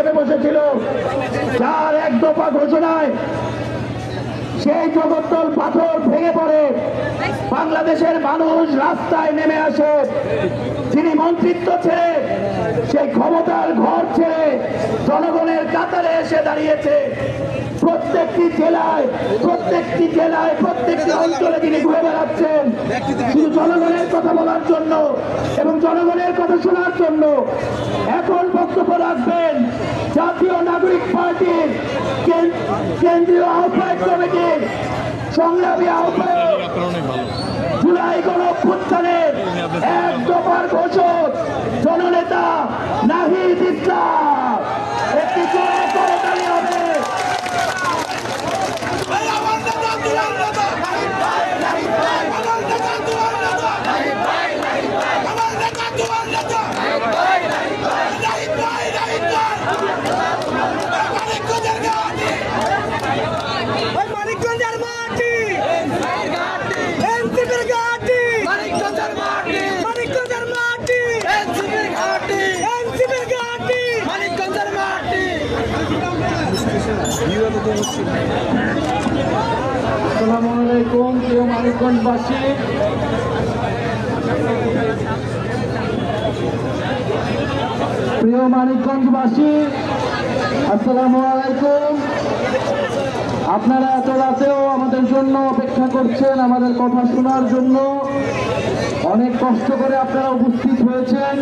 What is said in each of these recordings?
চেপে বসেছিল, যার এক দফা ঘোষণায় সেই জগদ্দল পাথর ভেঙে পড়ে, বাংলাদেশের মানুষ রাস্তায় নেমে আসে। যিনি মন্ত্রিত্ব ছেড়ে, সেই ক্ষমতার ঘর ছেড়ে জনগণের কাতারে এসে দাঁড়িয়েছে। প্রত্যেকটি জেলায় প্রত্যেকটি অঞ্চলে তিনি ঘুরে বেড়াচ্ছেন শুধু জনগণের কথা বলার জন্য এবং জনগণের কথা শোনার জন্য। এখন বক্তব্য রাখবেন জাতীয় নাগরিক পার্টির কেন্দ্রীয় আহ্বায়ক কমিটির সংগ্রামী আহ্বায়ক, জুলাই গণঅভ্যুত্থানের এক দফার ঘোষক জননেতা নাহিদ ইসলাম। একটি জোরে করতালি হবে। আসসালামু আলাইকুম প্রিয় মানিকগঞ্জবাসী, আসসালামু আলাইকুম। আপনারা এত রাতেও আমাদের জন্য অপেক্ষা করছেন, আমাদের কথা শোনার জন্য। অনেক কষ্ট করে আপনারা উপস্থিত হয়েছেন,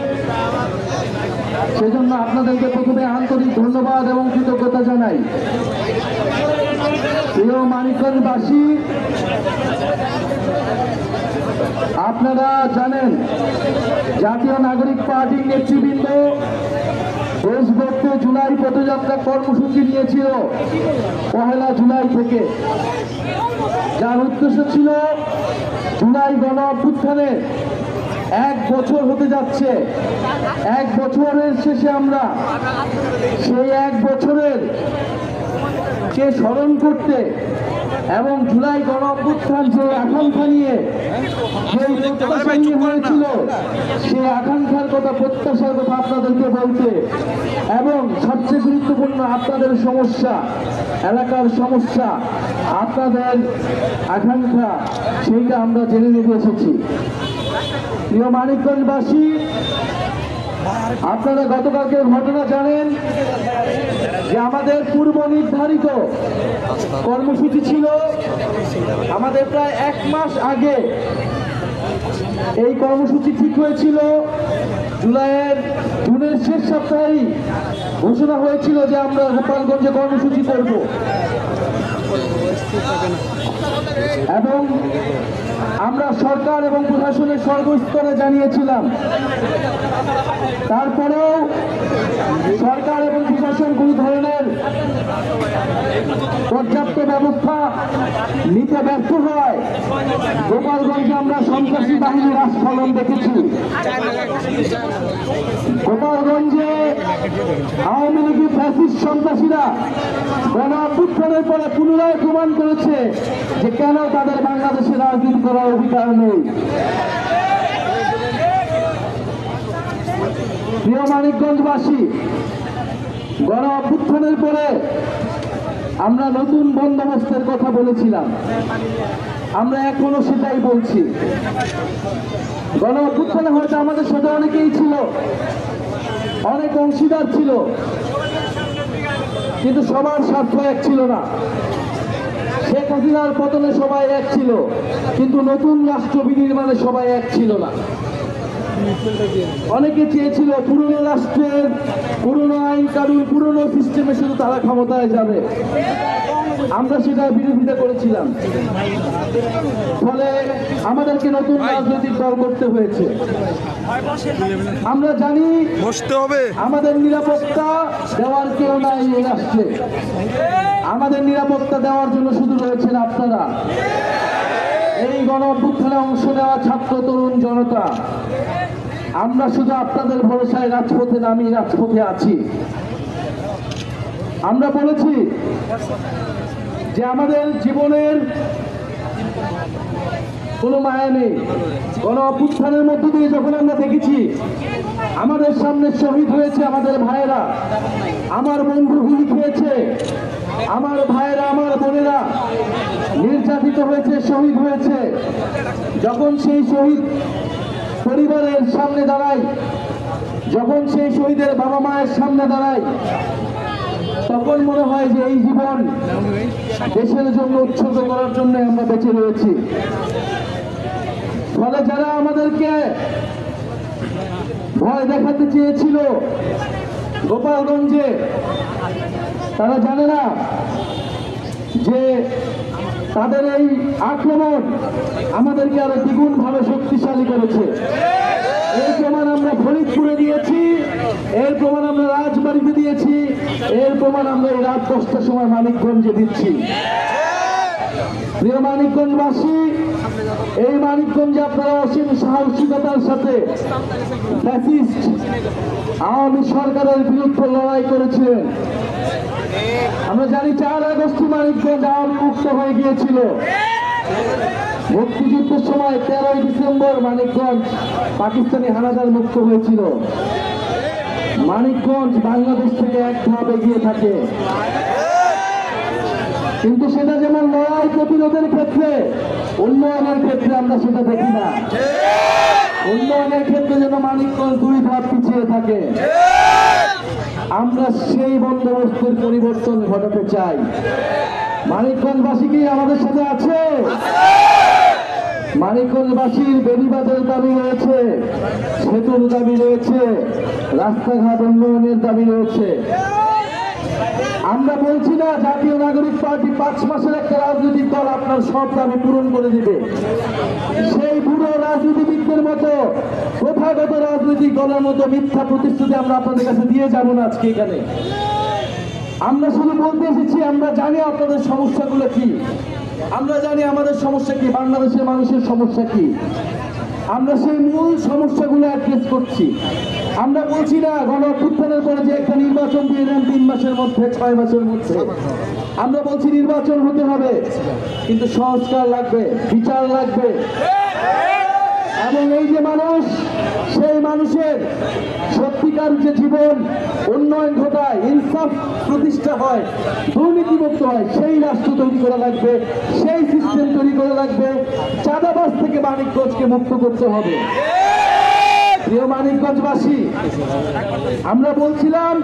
সেজন্য আপনাদেরকে প্রথমে আন্তরিক ধন্যবাদ এবং কৃতজ্ঞতা জানাই। প্রিয় মানিকগঞ্জবাসী, আপনারা জানেন জাতীয় নাগরিক পার্টির নেতৃবৃন্দ দেশব্যাপী জুলাই পদযাত্রা কর্মসূচি নিয়েছিল 1 জুলাই থেকে, যার উদ্দেশ্য ছিল জুলাই গণঅভ্যুত্থানে 1 বছর হতে যাচ্ছে। 1 বছরের শেষে আমরা সেই 1 বছরের কে স্মরণ করতে এবং জুলাই গণঅভ্যুত্থান যে আকাঙ্ক্ষা নিয়ে হয়েছিল, সেই আকাঙ্ক্ষার কথা, প্রত্যাশার কথা আপনাদেরকে বলতে এবং সবচেয়ে গুরুত্বপূর্ণ আপনাদের সমস্যা, এলাকার সমস্যা, আপনাদের আকাঙ্ক্ষা, সেইটা আমরা জেনে নিতে এসেছি। প্রিয় মানিকগঞ্জবাসী, আপনারা গতকালকের ঘটনা জানেন যে আমাদের পূর্ব নির্ধারিত কর্মসূচি ছিল, আমাদের প্রায় 1 মাস আগে এই কর্মসূচি ঠিক হয়েছিল। জুনের শেষ সপ্তাহেই ঘোষণা হয়েছিল যে আমরা গোপালগঞ্জে কর্মসূচি করব এবং আমরা সরকার এবং প্রশাসনের সর্বস্তরে জানিয়েছিলাম। তারপরেও সরকার এবং প্রশাসন কোনো ধরনের পর্যাপ্ত ব্যবস্থা নিতে ব্যর্থ হয়। গোপালগঞ্জে আমরা সন্ত্রাসী বাহিনীর আস্ফালন দেখেছি। গোপালগঞ্জে আওয়ামী লীগের ফ্যাসিস্ট সন্ত্রাসীরা গণঅভ্যুত্থানের পরে পুনরায় প্রমাণ করেছে যে কেন তাদের বাংলাদেশে রাজনীতি করার অধিকার নেই। প্রিয় মানিকগঞ্জবাসী, গণঅভ্যুত্থানের পরে আমরা নতুন বন্দোবস্তের কথা বলেছিলাম, আমরা এখনো সেটাই বলছি। গণঅভ্যুত্থানে হয়তো আমাদের সাথে অনেকেই ছিল, অনেক অংশীদার ছিল, কিন্তু সবার স্বার্থ এক ছিল না। শেখ হাসিনার পতনে সবাই এক ছিল, কিন্তু নতুন রাষ্ট্র বিনির্মাণে সবাই এক ছিল না। অনেকে চেয়েছিল পুরনো রাষ্ট্রের পুরনো আইন কানুন, পুরনো সিস্টেমে শুধু তারা ক্ষমতায় যাবে। আমরা সেটা বিরোধিতা করেছিলাম, ফলে আমাদেরকে নতুন রাজনৈতিক দল করতে হয়েছে। আমরা জানি আমাদের নিরাপত্তা দেওয়ার কেউ নাই এই রাষ্ট্রে। আমাদের নিরাপত্তা দেওয়ার জন্য শুধু রয়েছেন আপনারা, এই গণঅভ্যুত্থানে অংশ নেওয়া ছাত্র তরুণ জনতা। আমরা শুধু আপনাদের ভরসায় রাজপথে নামি, রাজপথে আছি। আমরা বলেছি যে আমাদের জীবনের কোনো মায়া নেই। গণঅভ্যুত্থানের মধ্য দিয়ে যখন আমরা দেখেছি আমাদের সামনে শহীদ হয়েছে আমাদের ভাইয়েরা, আমার বন্ধু গুলি খেয়েছে, আমার ভাইয়েরা আমার বোনেরা নির্যাতিত হয়েছে, শহীদ হয়েছে। যখন সেই শহীদ পরিবারের সামনে দাঁড়াই, যখন সেই শহীদের বাবা মায়ের সামনে দাঁড়াই, তখন মনে হয় যে এই জীবন দেশের জন্য উৎসর্গ করার জন্য আমরা বেঁচে রয়েছি। ফলে যারা আমাদেরকে ভয় দেখাতে চেয়েছিল গোপালগঞ্জে, তারা জানে না যে তাদের এই আক্রমণ আমাদেরকে আরো দ্বিগুণ ভাবে শক্তিশালী করেছে। এর প্রমাণ আমরা ফরিদপুরে দিয়েছি, এর প্রমাণ আমরা রাজবাড়িতে দিয়েছি, এর প্রমাণ আমরা এই রাত 10টার সময় মানিকগঞ্জে দিচ্ছি। প্রিয় মানিকগঞ্জবাসী, এই মানিকগঞ্জে আপনারা অসীম সাহসিকতার সাথে ফ্যাসিস্ট আওয়ামী সরকারের বিরুদ্ধে লড়াই করেছিলেন। আমরা জানি 4 আগস্ট মানিকগঞ্জ আওয়ামী মুক্ত হয়ে গিয়েছিল। মুক্তিযুদ্ধের সময় 13ই ডিসেম্বর মানিকগঞ্জ পাকিস্তানি হানাদার মুক্ত হয়েছিল। মানিকগঞ্জ বাংলাদেশ থেকে এক ধাপ এগিয়ে থাকে, কিন্তু সেটা যেমন লড়াই প্রতিরোধের ক্ষেত্রে, উন্নয়নের ক্ষেত্রে আমরা সেটা দেখি না। উন্নয়নের ক্ষেত্রে যেন মানিকগঞ্জ 2 ধাপ পিছিয়ে থাকে। আমরা সেই বন্দোবস্তের পরিবর্তন ঘটাতে চাই। মানিকগঞ্জবাসী কি আমাদের সাথে আছে? মানিকগঞ্জবাসীর বেড়িবাঁধের দাবি রয়েছে, সেতুর দাবি রয়েছে, রাস্তাঘাট উন্নয়নের দাবি রয়েছে। আমরা বলছি না জাতীয় নাগরিক পার্টি 5 মাসের একটা রাজনৈতিক দল আপনার সব দাবি পূরণ করে দিবে। সেই বুড়ো রাজনীতিবিদদের মতো, প্রথাগত রাজনৈতিক দলের মতো মিথ্যা প্রতিশ্রুতি আমরা আপনাদের কাছে দিয়ে যাব না আজকে এখানে। আমরা শুধু বলতে এসেছি, আমরা জানি আপনাদের সমস্যাগুলো কি, আমরা জানি আমাদের সমস্যা কি, বাংলাদেশের মানুষের সমস্যা কি। আমরা সেই মূল সমস্যাগুলো অ্যাড্রেস করছি। আমরা বলছি না গণ অভ্যুত্থানের পরে যে একটা নির্বাচন দিয়ে দেন 3 মাসের মধ্যে, 6 মাসের মধ্যে। আমরা বলছি নির্বাচন হতে হবে, কিন্তু সংস্কার লাগবে, বিচার লাগবে। এবং এই যে মানুষ, সেই মানুষের সত্যিকার যে জীবন উন্নয়ন ঘটায়, ইনসাফ প্রতিষ্ঠা হয়, দুর্নীতিমুক্ত হয়, সেই রাষ্ট্র তৈরি করা লাগবে, সেই সিস্টেম তৈরি করা লাগবে। চাঁদাবাজ থেকে মানিকগঞ্জকে মুক্ত করতে হবে। প্রিয় মানিকগঞ্জবাসী, আমরা বলছিলাম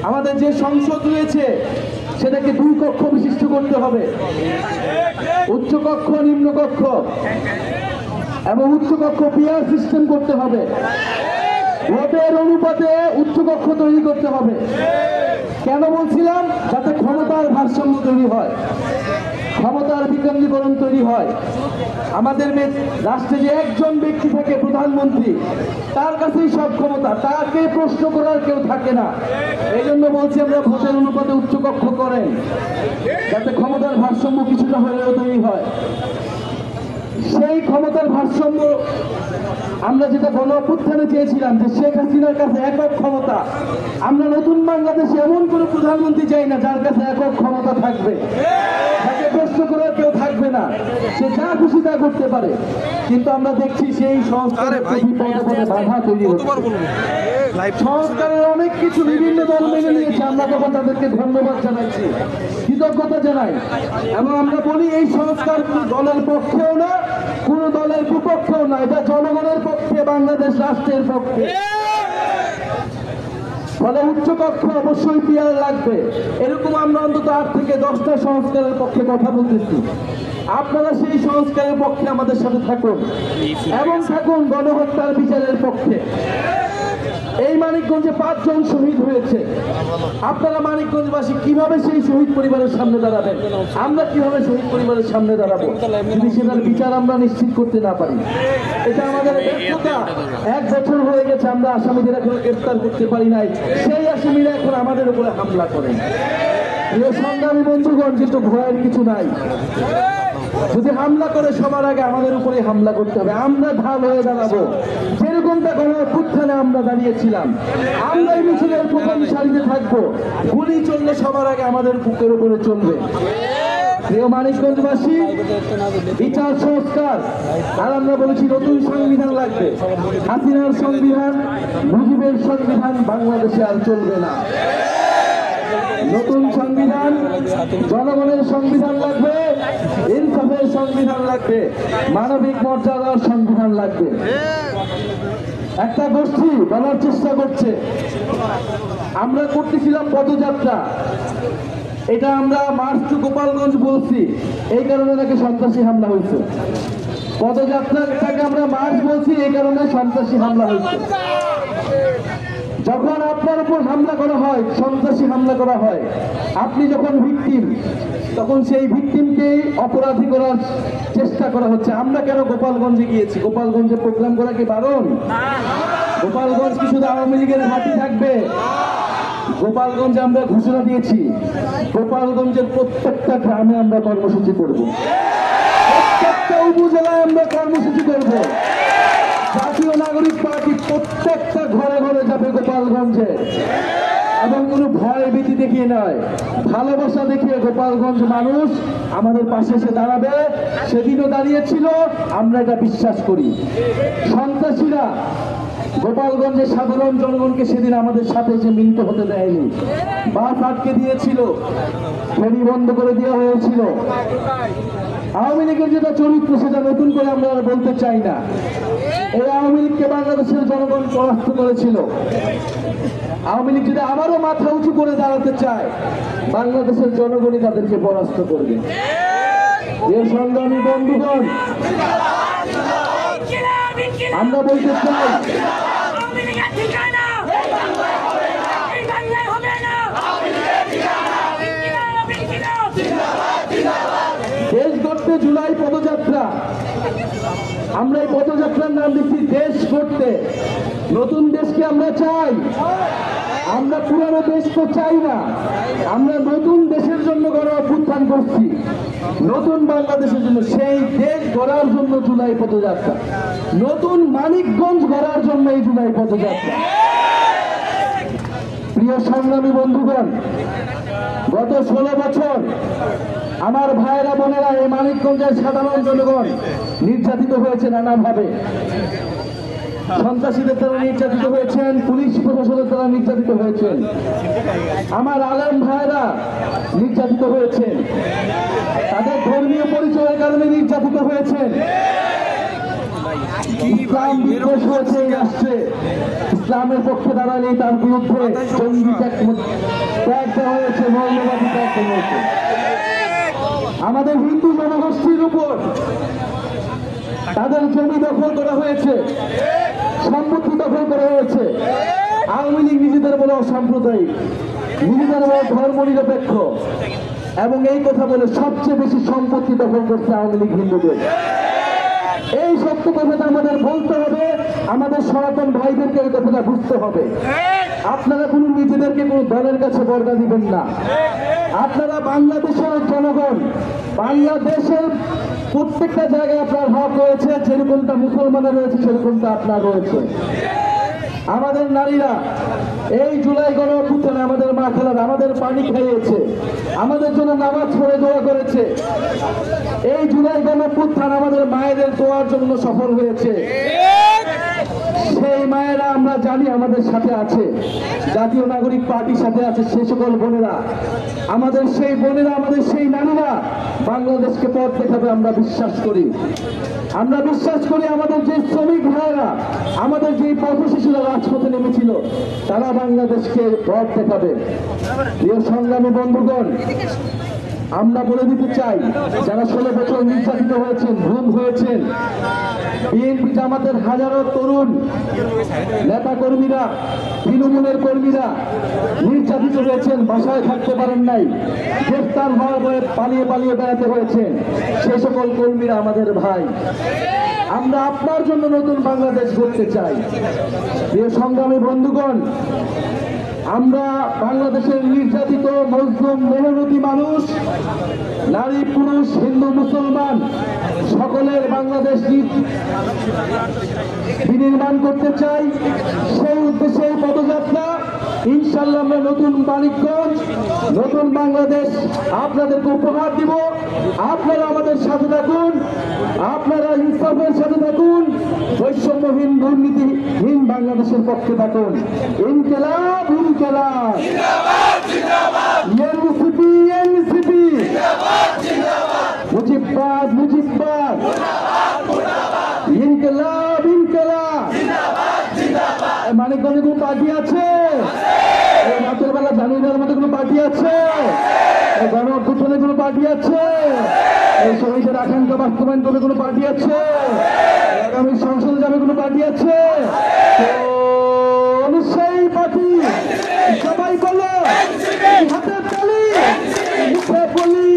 আমাদের যে সংসদ রয়েছে সেটাকে 2 কক্ষ বিশিষ্ট করতে হবে, উচ্চ কক্ষ, নিম্ন কক্ষ, এবং উচ্চ কক্ষ পিয়ার সিস্টেম করতে হবে। ভোটের অনুপাতে উচ্চ কক্ষ তৈরি করতে হবে। কেন বলছিলাম? যাতে ক্ষমতার ভারসাম্য তৈরি হয়, ক্ষমতার বিকেন্দ্রীকরণ তৈরি হয়। আমাদের রাষ্ট্রে যে একজন ব্যক্তি থাকে, প্রধানমন্ত্রী, তার কাছেই সব ক্ষমতা, তাকে প্রশ্ন করার কেউ থাকে না। এই জন্য বলছি আমরা ভোটের অনুপাতে উচ্চ কক্ষ করেন, যাতে ক্ষমতার ভারসাম্য কিছুটা হলেও তৈরি হয়। সেই ক্ষমতার ভারসাম্য আমরা যেটা গণ অভ্যুত্থানে চেয়েছিলাম, যে শেখ হাসিনার কাছে একক ক্ষমতা। আমরা নতুন বাংলাদেশে এমন কোনো প্রধানমন্ত্রী চাই না যার কাছে একক ক্ষমতা থাকবে, তাকে প্রশ্ন করার কেউ থাকবে না, সে যা খুশি তা করতে পারে। কিন্তু আমরা দেখছি সেই সংস্কারের বাধা তৈরি হচ্ছে। সংস্কারের অনেক কিছু বিভিন্ন দল মেনে নিয়েছে, আমরা তখন তাদেরকে ধন্যবাদ জানাচ্ছি, কৃতজ্ঞতা জানাই। এবং আমরা বলি এই সংস্কার কোন দলের পক্ষেও না, কোন দলের বিপক্ষেও না, এটা জনগণের পক্ষে, বাংলাদেশ রাষ্ট্রের পক্ষে। ফলে উচ্চ কক্ষ অবশ্যই পিয়ার লাগবে। এরকম আমরা অন্তত 8 থেকে 10টা সংস্কারের পক্ষে কথা বলতেছি। আপনারা সেই সংস্কারের পক্ষে আমাদের সাথে থাকুন, এবং থাকুন গণহত্যার বিচারের পক্ষে। এই মানিকগঞ্জে 5 জন শহীদ হয়েছে। আপনারা মানিকগঞ্জবাসী কিভাবে সেই শহীদ পরিবারের সামনে দাঁড়াবেন? আমরা কিভাবে শহীদ পরিবারের সামনে দাঁড়াবো যদি সেটার বিচার আমরা নিশ্চিত করতে না পারি? এটা আমাদের ব্যর্থতা। 1 বছর হয়ে গেছে, আমরা আসামিদের এখনো গ্রেফতার করতে পারি নাই। সেই আসামিরা এখন আমাদের উপরে হামলা করেন। প্রিয় সংগ্রামী বন্ধুগণ, কিন্তু ভয়ের কিছু নাই। যদি হামলা করে সবার আগে আমাদের উপরে হামলা করতে হবে। আমরা ঢাল হয়ে দাঁড়াবো, যেরকমটা গণ অভ্যুত্থানে আমরা দাঁড়িয়েছিলাম। আমরা এই মিছিলের প্রথম সারিতে থাকবো। গুলি চললে সবার আগে আমাদের বুকের উপরে চলবে। প্রিয় মানিকগঞ্জবাসী, বিচার সংস্কার, আর আমরা বলেছি নতুন সংবিধান লাগবে। হাসিনার সংবিধান, মুজিবের সংবিধান বাংলাদেশে আর চলবে না। নতুন সংবিধান, জনগণের সংবিধান লাগবে, ইনসাফের সংবিধান লাগবে, মানবিক মর্যাদার সংবিধান লাগবে। একটা গোষ্ঠী বলার চেষ্টা করছে আমরা করতেছিলাম পদযাত্রা, এটা আমরা মার্চ টু গোপালগঞ্জ বলছি, এই কারণে নাকি সন্ত্রাসী হামলা হয়েছে। পদযাত্রাটাকে আমরা মার্চ বলছি, এই কারণে সন্ত্রাসী হামলা হয়েছে। যখন আপনার উপর হামলা করা হয়, সন্ত্রাসী হামলা করা হয়, আপনি যখন ভিকটিম, তখন সেই ভিকটিমকে অপরাধী করার চেষ্টা করা হচ্ছে। আমরা কেন গোপালগঞ্জে গিয়েছি? গোপালগঞ্জে প্রোগ্রাম করা কি বারণ? গোপালগঞ্জ কি শুধু আওয়ামী লীগের ঘাঁটি থাকবে? গোপালগঞ্জে আমরা ঘোষণা দিয়েছি, গোপালগঞ্জের প্রত্যেকটা গ্রামে আমরা কর্মসূচি করব, প্রত্যেকটা উপজেলায় আমরা কর্মসূচি করব। জাতীয় নাগরিক পার্টি প্রত্যেকটা ঘরে ঘরে যাবে গোপালগঞ্জে, এবং কোনো ভয় ভীতি দেখিয়ে নয়, ভালোবাসা দেখিয়ে গোপালগঞ্জ মানুষ আমাদের পাশে এসে দাঁড়াবে। সেদিনও দাঁড়িয়েছিল, আমরা এটা বিশ্বাস করি। সন্ত্রাসীরা গোপালগঞ্জের সাধারণ জনগণকে সেদিন আমাদের সাথে এসে মিলিত হতে দেয়নি, বাস আটকে দিয়েছিল, ফেরি বন্ধ করে দেওয়া হয়েছিল। আওয়ামী লীগের যেটা চরিত্র, সেটা নতুন করে আমরা আর বলতে চাই না। এই আওয়ামী লীগকে বাংলাদেশের জনগণ পরাস্ত করেছিল। আওয়ামী লীগ যদি আবারও মাথা উঁচু করে দাঁড়াতে চায়, বাংলাদেশের জনগণই তাদেরকে পরাস্ত করবে। এর সংগ্রামী বন্ধুগণ, আমরা বলতে চাই, দেশ গড়তে জুলাই পদযাত্রা, আমরা এই পদযাত্রার নাম দিচ্ছি দেশ গড়তে। নতুন দেশকে আমরা চাই, আমরা পুরানো দেশ তো চাই না। আমরা নতুন দেশের জন্য গণ অভ্যুত্থান করছি, নতুন বাংলাদেশের জন্য। সেই দেশ গড়ার জন্য জুলাই পদযাত্রা, নতুন মানিকগঞ্জ গড়ার জন্য এই জুলাই পদযাত্রা। প্রিয় সংগ্রামী বন্ধুগণ, গত 16 বছর আমার ভাইয়েরা বোনেরা এই মানিকগঞ্জের সাধারণ জনগণ নির্যাতিত হয়েছে নানাভাবে। সন্ত্রাসীদের দ্বারা নির্যাতিত হয়েছেন, পুলিশ প্রশাসনের দ্বারা নির্যাতিত হয়েছেন, আমার আলেম ভাইয়েরা নির্যাতিত হয়েছেন, তাদের ধর্মীয় পরিচয়ের কারণে নির্যাতিত হয়েছেন। ইসলাম বিদ্বেষ হয়েছে এই রাষ্ট্রে, ইসলামের পক্ষে দাঁড়ালে তার বিরুদ্ধে জঙ্গি ত্যাগ দেওয়া হয়েছে, মৌলবাদী ত্যাগ দেওয়া হয়েছে। আমাদের হিন্দু জনগোষ্ঠীর উপর তাদের জমি দখল করা হয়েছে, সম্পত্তি দখল করা হয়েছে। আওয়ামী লীগ নিজেদের বলে অসাম্প্রদায়িক, নিজেদের বলে ধর্ম নিরপেক্ষ, এবং এই কথা বলে সবচেয়ে বেশি সম্পত্তি দখল করছে আওয়ামী লীগ হিন্দুদের। এই সত্য কথাটা আমাদের বলতে হবে, আমাদের সনাতন ভাইদেরকে এই কথাটা বুঝতে হবে। আপনারা কোনো নিজেদেরকে কোনো দলের কাছে বর্গা দিবেন না। আপনারা বাংলাদেশের জনগণ, বাংলাদেশের প্রত্যেকটা জায়গায় আপনার হক রয়েছে, যেরকমটা মুসলমানের রয়েছে সেরকমটা আপনার রয়েছে। আমাদের নারীরা এই জুলাই গণ অভ্যুত্থানে আমাদের মা খালারা আমাদের পানি খাইয়েছে, আমাদের জন্য নামাজ পড়ে দোয়া করেছে। এই জুলাই গণ অভ্যুত্থান আমাদের মায়েদের দোয়ার জন্য সফল হয়েছে। সেই মায়েরা আমরা জানি আমাদের সাথে আছে, জাতীয় নাগরিক পার্টির সাথে আছে। সেই সকল বোনেরা, আমাদের সেই বোনেরা, আমাদের সেই নারীরা বাংলাদেশকে পথ দেখাবে আমরা বিশ্বাস করি। আমরা বিশ্বাস করি আমাদের যে শ্রমিক ভাইয়েরা, আমাদের যে পথ শিশুরা রাজপথে নেমেছিল, তারা বাংলাদেশকে পথ দেখাবে। প্রিয় সংগ্রামী বন্ধুগণ, আমরা বলে দিতে চাই, যারা 16 বছর নির্যাতিত হয়েছেন, গুম হয়েছেন, বিএনপি জামাতের হাজারো তরুণ নেতা কর্মীরা, তৃণমূলের কর্মীরা নির্যাতিত হয়েছেন, বাসায় থাকতে পারেন নাই, গ্রেফতার হওয়ার পরে পালিয়ে পালিয়ে বেড়াতে হয়েছেন। সে সকল কর্মীরা আমাদের ভাই। আমরা আপনার জন্য নতুন বাংলাদেশ গড়তে চাই। প্রিয় সংগ্রামী বন্ধুগণ, আমরা বাংলাদেশের নির্যাতিত মজলুম মেহনতি মানুষ, নারী পুরুষ হিন্দু মুসলমান সকলের বাংলাদেশ বিনির্মাণ করতে চাই। সেই উদ্দেশ্যে পদযাত্রা ইনশাল্লাহ আমরা নতুন মানিকগঞ্জ, নতুন বাংলাদেশ আপনাদেরকে উপহার দিব। আপনারা আমাদের সাথে থাকুন, আপনারা ইনসাফের সাথে থাকুন, বৈষম্যহীন দুর্নীতিহীন বাংলাদেশের পক্ষে থাকুন। ইনকিলাব ইনকিলাব, এনসিপি এনসিপি, মুজিববাদ মুজিববাদ, ইনকিলাব ইনকিলাব। মানিকগঞ্জে কোনো পার্টি আছে? রাতের বেলা জানিয়ে দেওয়ার মধ্যে কোনো পার্টি আছে? গণ অভ্যুত্থানে কোনো পার্টি আছে? এই শহীদের আকাঙ্ক্ষা বাস্তবায়ন করবে কোনো পার্টি আছে? আগামী সংসদে যাবে কোনো পার্টি আছে? সেই পার্টি সবাই বলো, হাতের তালি, মুখে বলি